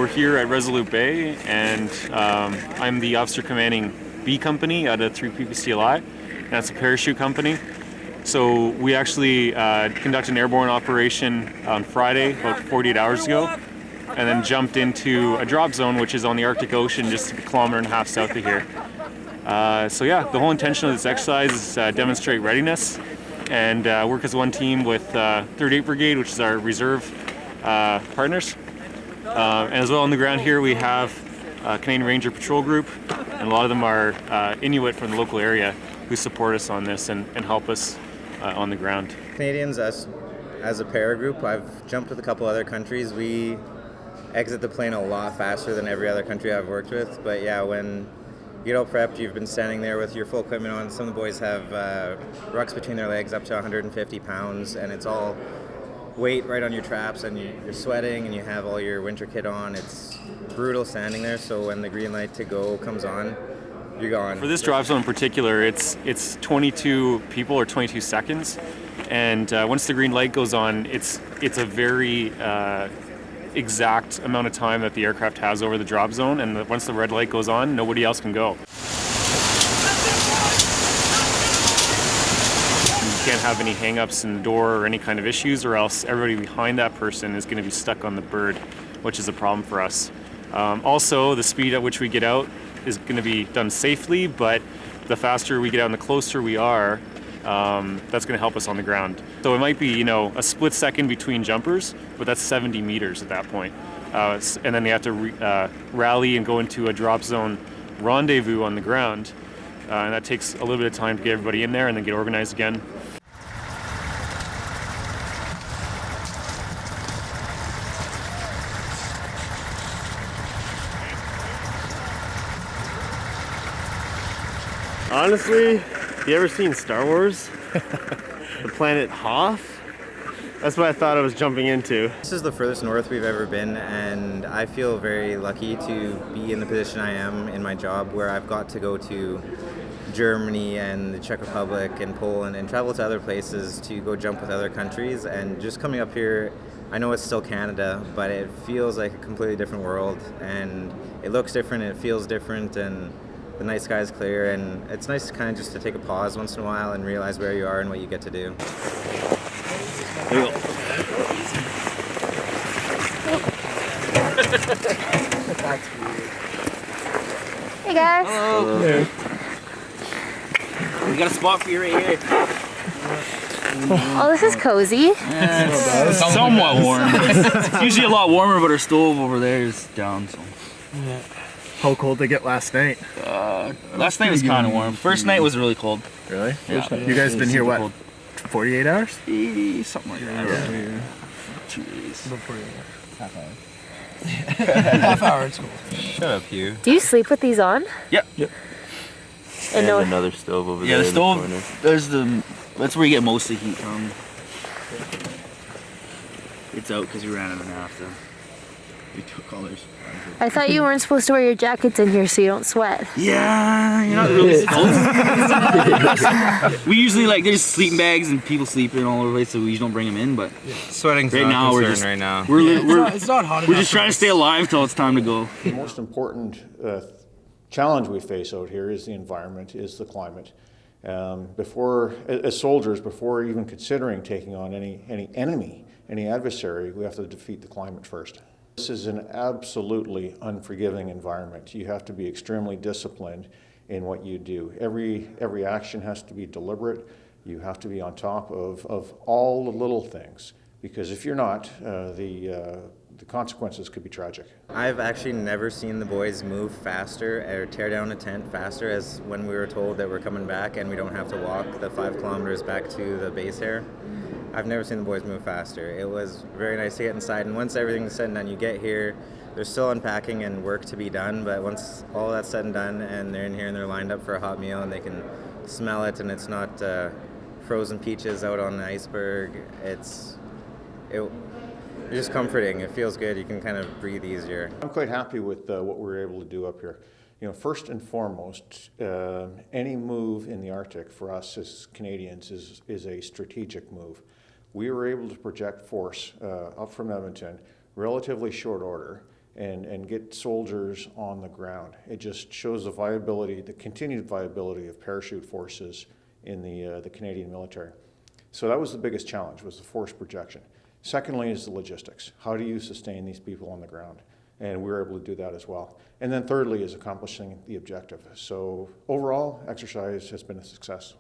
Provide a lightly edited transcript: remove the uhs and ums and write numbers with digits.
we're here at Resolute Bay, and I'm the officer commanding B company out of 3 PPCLI. That's a parachute company. So we actually conducted an airborne operation on Friday, about 48 hours ago, and then jumped into a drop zone, which is on the Arctic Ocean, just a kilometer and a half south of here. So yeah, the whole intention of this exercise is demonstrate readiness and work as one team with 38 Brigade, which is our reserve partners. And as well on the ground here we have Canadian Ranger Patrol Group, and a lot of them are Inuit from the local area who support us on this and help us on the ground. Canadians, us as a para group, I've jumped with a couple other countries. We exit the plane a lot faster than every other country I've worked with. But yeah, when you get all prepped, you've been standing there with your full equipment on. Some of the boys have rucks between their legs up to 150 pounds, and it's all weight right on your traps, and you're sweating, and you have all your winter kit on. It's brutal standing there, so when the green light to go comes on, you're gone. For this drop zone in particular, it's 22 people or 22 seconds, and once the green light goes on, it's a very exact amount of time that the aircraft has over the drop zone, and once the red light goes on, nobody else can go. You can't have any hang-ups in the door or any kind of issues, or else everybody behind that person is going to be stuck on the bird, which is a problem for us. Also, the speed at which we get out is going to be done safely, but the faster we get out and the closer we are, that's going to help us on the ground. So it might be, a split second between jumpers, but that's 70 meters at that point. And then they have to rally and go into a drop zone rendezvous on the ground. And that takes a little bit of time to get everybody in there and then get organized again. Honestly, you ever seen Star Wars? The planet Hoth? That's what I thought I was jumping into. This is the furthest north we've ever been, and I feel very lucky to be in the position I am in my job, where I've got to go to Germany and the Czech Republic and Poland and travel to other places to go jump with other countries. And just coming up here, I know it's still Canada, but it feels like a completely different world, and it looks different, and it feels different, and the night sky is clear, and it's nice to kind of just to take a pause once in a while and realize where you are and what you get to do. There you go. Hey guys. Hello. Hey. We got a spot for you right here. Oh, this is cozy. Yeah, it's somewhat warm. It's usually a lot warmer, but our stove over there is down. So. Yeah. How cold did it get last night? Last night was kind of warm. First night was really cold. Really? Yeah. You guys been here, what, cold. 48 hours? Something like that. Yeah. 2 days. About 48 hours. Half hour. Half hour, it's cool. Shut up, you. Do you sleep with these on? Yep. And no, another stove over there. Yeah, the in stove, corner. that's where you get most of the heat from. It's out because we ran out of naphtha. We took all theirs. I thought you weren't supposed to wear your jackets in here so you don't sweat. Yeah, you're not really supposed to. We usually, there's sleeping bags and people sleeping all over the place, so we usually don't bring them in, but Sweating's right not now we're concern just, right now. It's not hot enough. We're just trying to stay alive till it's time to go. The most important challenge we face out here is the environment, is the climate. As soldiers, before even considering taking on any enemy, any adversary, we have to defeat the climate first. This is an absolutely unforgiving environment. You have to be extremely disciplined in what you do. Every action has to be deliberate. You have to be on top of all the little things, because if you're not, the consequences could be tragic. I've actually never seen the boys move faster or tear down a tent faster as when we were told that we're coming back and we don't have to walk the 5 kilometers back to the base here. I've never seen the boys move faster. It was very nice to get inside, and once everything's said and done, you get here, there's still unpacking and work to be done, but once all that's said and done and they're in here and they're lined up for a hot meal and they can smell it and it's not frozen peaches out on an iceberg, it's just comforting. It feels good. You can kind of breathe easier. I'm quite happy with what we were able to do up here. First and foremost, any move in the Arctic for us as Canadians is a strategic move. We were able to project force up from Edmonton, relatively short order, and get soldiers on the ground. It just shows the viability, the continued viability of parachute forces in the Canadian military. So that was the biggest challenge, was the force projection. Secondly is the logistics. How do you sustain these people on the ground? And we were able to do that as well. And then thirdly is accomplishing the objective. So overall, exercise has been a success.